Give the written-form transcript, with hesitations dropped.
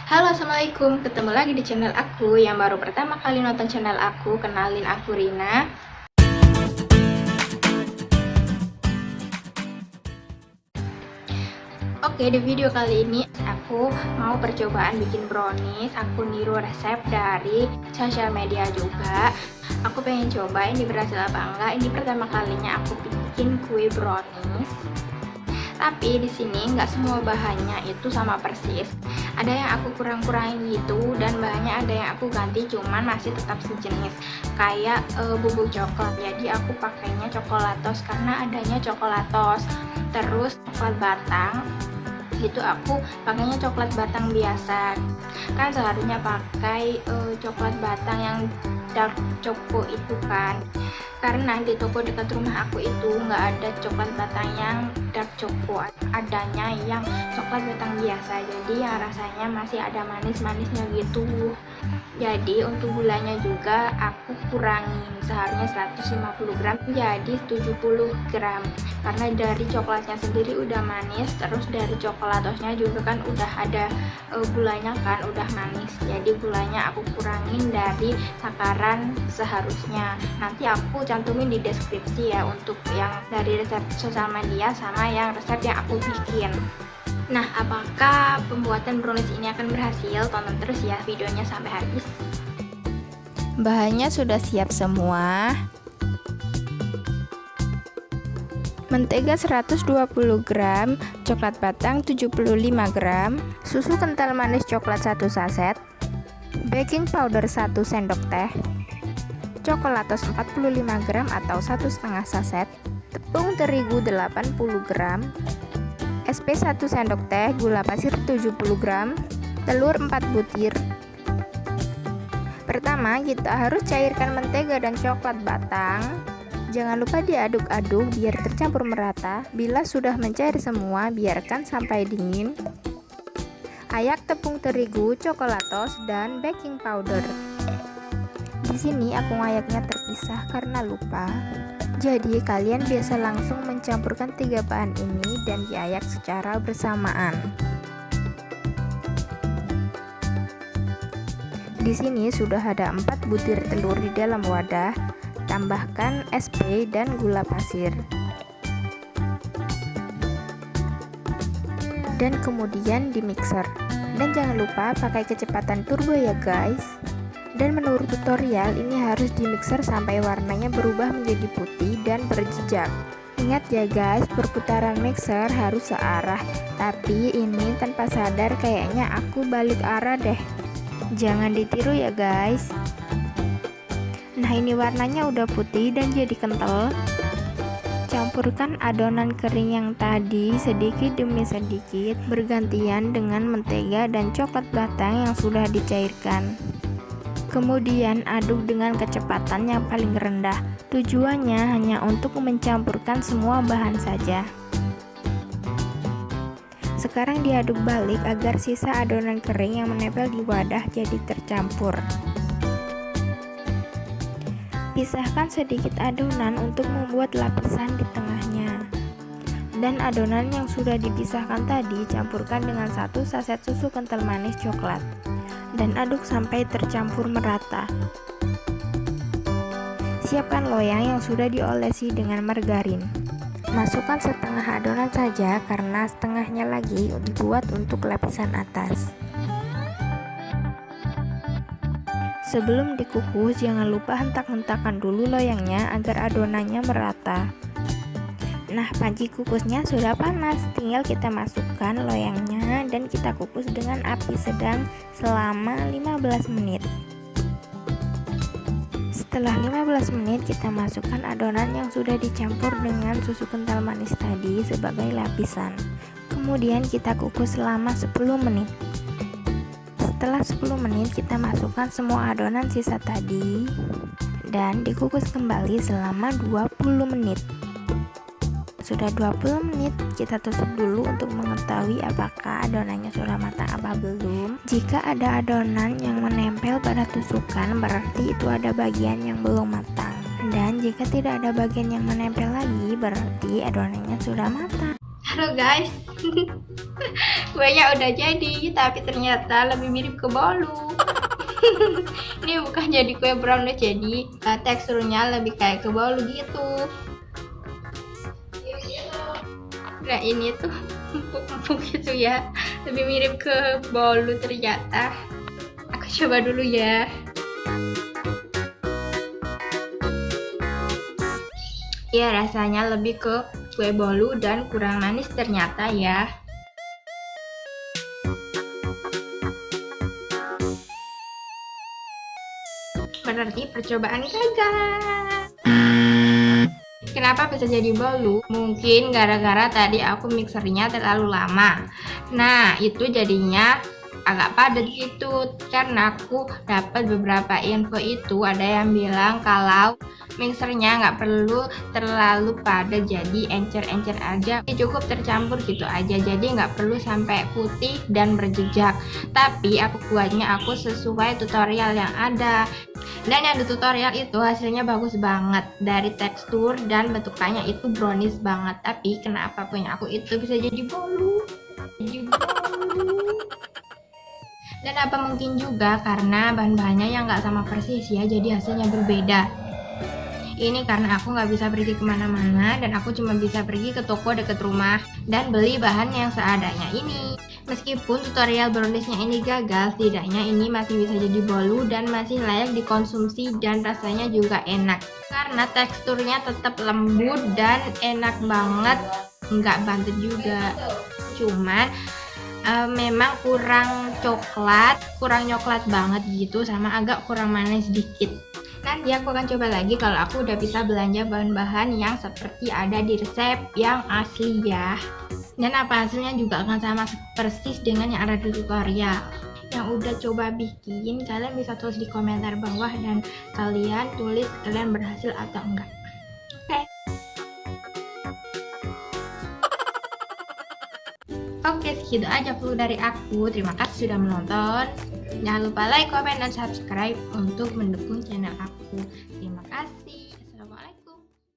Halo, assalamualaikum. Ketemu lagi di channel aku. Yang baru pertama kali nonton channel aku, kenalin aku Rina. Oke, di video kali ini aku mau percobaan bikin brownies. Aku niru resep dari sosial media juga. Aku pengen coba ini berhasil apa enggak. Ini pertama kalinya aku bikin kue brownies. Tapi di sini nggak semua bahannya itu sama persis. Ada yang aku kurang-kurangin gitu, dan bahannya ada yang aku ganti, cuman masih tetap sejenis. Kayak bubuk coklat. Jadi aku pakainya coklatos karena adanya coklatos. Terus coklat batang itu aku pakainya coklat batang biasa. Kan seharusnya pakai coklat batang yang dark choco itu kan. Karena di toko dekat rumah aku itu nggak ada coklat batang yang dark choco, adanya yang coklat batang biasa. Jadi yang rasanya masih ada manis-manisnya gitu. Jadi untuk gulanya juga aku kurangin, seharusnya 150 gram jadi 70 gram. Karena dari coklatnya sendiri udah manis, terus dari coklatosnya juga kan udah ada gulanya kan, udah manis. Jadi gulanya aku kurangin dari takaran seharusnya. Nanti aku cantumin di deskripsi ya untuk yang dari resep sosial media sama yang resep yang aku bikin. Nah, apakah pembuatan brownies ini akan berhasil? Tonton terus ya videonya sampai habis. Bahannya sudah siap semua. Mentega 120 gram, coklat batang 75 gram, susu kental manis coklat 1 saset, baking powder 1 sendok teh, coklatos 45 gram atau 1,5 saset, tepung terigu 80 gram, SP 1 sendok teh, gula pasir 70 gram, telur 4 butir. Pertama, kita harus cairkan mentega dan coklat batang. Jangan lupa diaduk-aduk biar tercampur merata. Bila sudah mencair semua, biarkan sampai dingin. Ayak tepung terigu, coklatos, dan baking powder. Di sini aku ngayaknya terpisah karena lupa. Jadi kalian biasa langsung mencampurkan 3 bahan ini dan diayak secara bersamaan. Di sini sudah ada 4 butir telur di dalam wadah. Tambahkan SP dan gula pasir. Dan kemudian di mixer. Dan jangan lupa pakai kecepatan turbo ya guys. Dan menurut tutorial ini harus di mixer sampai warnanya berubah menjadi putih dan berjejak. Ingat ya guys, perputaran mixer harus searah. Tapi ini tanpa sadar kayaknya aku balik arah deh. Jangan ditiru ya guys. Nah, ini warnanya udah putih dan jadi kental. Campurkan adonan kering yang tadi sedikit demi sedikit bergantian dengan mentega dan coklat batang yang sudah dicairkan. Kemudian aduk dengan kecepatan yang paling rendah. Tujuannya hanya untuk mencampurkan semua bahan saja. Sekarang diaduk balik agar sisa adonan kering yang menempel di wadah jadi tercampur. Pisahkan sedikit adonan untuk membuat lapisan di tengahnya. Dan adonan yang sudah dipisahkan tadi campurkan dengan 1 saset susu kental manis coklat. Dan aduk sampai tercampur merata. Siapkan loyang yang sudah diolesi dengan margarin. Masukkan setengah adonan saja karena setengahnya lagi dibuat untuk lapisan atas. Sebelum dikukus, jangan lupa hentak-hentakan dulu loyangnya agar adonannya merata. Nah, panci kukusnya sudah panas, tinggal kita masukkan loyangnya dan kita kukus dengan api sedang selama 15 menit. Setelah 15 menit, kita masukkan adonan yang sudah dicampur dengan susu kental manis tadi sebagai lapisan. Kemudian kita kukus selama 10 menit. Setelah 10 menit kita masukkan semua adonan sisa tadi dan dikukus kembali selama 20 menit. Sudah 20 menit, kita tusuk dulu untuk mengetahui apakah adonannya sudah matang apa belum. Jika ada adonan yang menempel pada tusukan, berarti itu ada bagian yang belum matang. Dan jika tidak ada bagian yang menempel lagi, berarti adonannya sudah matang. Halo guys, kuenya udah jadi, tapi ternyata lebih mirip ke bolu. Ini bukan jadi kue brownies, jadi teksturnya lebih kayak ke bolu gitu. Nah ini tuh empuk-empuk gitu ya, lebih mirip ke bolu ternyata. Aku coba dulu ya. Ya rasanya lebih ke kue bolu dan kurang manis ternyata ya. Berarti percobaan gagal. Kenapa bisa jadi bolu? Mungkin gara-gara tadi aku mixernya terlalu lama. Nah itu jadinya agak padat gitu, karena aku dapat beberapa info itu. Ada yang bilang kalau mixernya nggak perlu terlalu padat, jadi encer-encer aja, cukup tercampur gitu aja, jadi nggak perlu sampai putih dan berjejak. Tapi aku buatnya aku sesuai tutorial yang ada, dan yang di tutorial itu hasilnya bagus banget, dari tekstur dan bentukannya itu brownies banget. Tapi kenapa punya aku itu bisa jadi bolu? Dan apa mungkin juga karena bahan-bahannya yang nggak sama persis ya, jadi hasilnya berbeda. Ini karena aku nggak bisa pergi kemana-mana, dan aku cuma bisa pergi ke toko dekat rumah dan beli bahan yang seadanya ini. Meskipun tutorial browniesnya ini gagal, setidaknya ini masih bisa jadi bolu dan masih layak dikonsumsi, dan rasanya juga enak karena teksturnya tetap lembut dan enak banget, nggak bantet juga. Cuman memang kurang coklat banget gitu, sama agak kurang manis dikit. Nanti aku akan coba lagi kalau aku udah bisa belanja bahan-bahan yang seperti ada di resep yang asli ya. Dan apa hasilnya juga akan sama persis dengan yang ada di tutorial. Yang udah coba bikin, kalian bisa tulis di komentar bawah, dan kalian tulis kalian berhasil atau enggak. Oke, segitu aja vlog dari aku. Terima kasih sudah menonton. Jangan lupa like, comment, dan subscribe untuk mendukung channel aku. Terima kasih.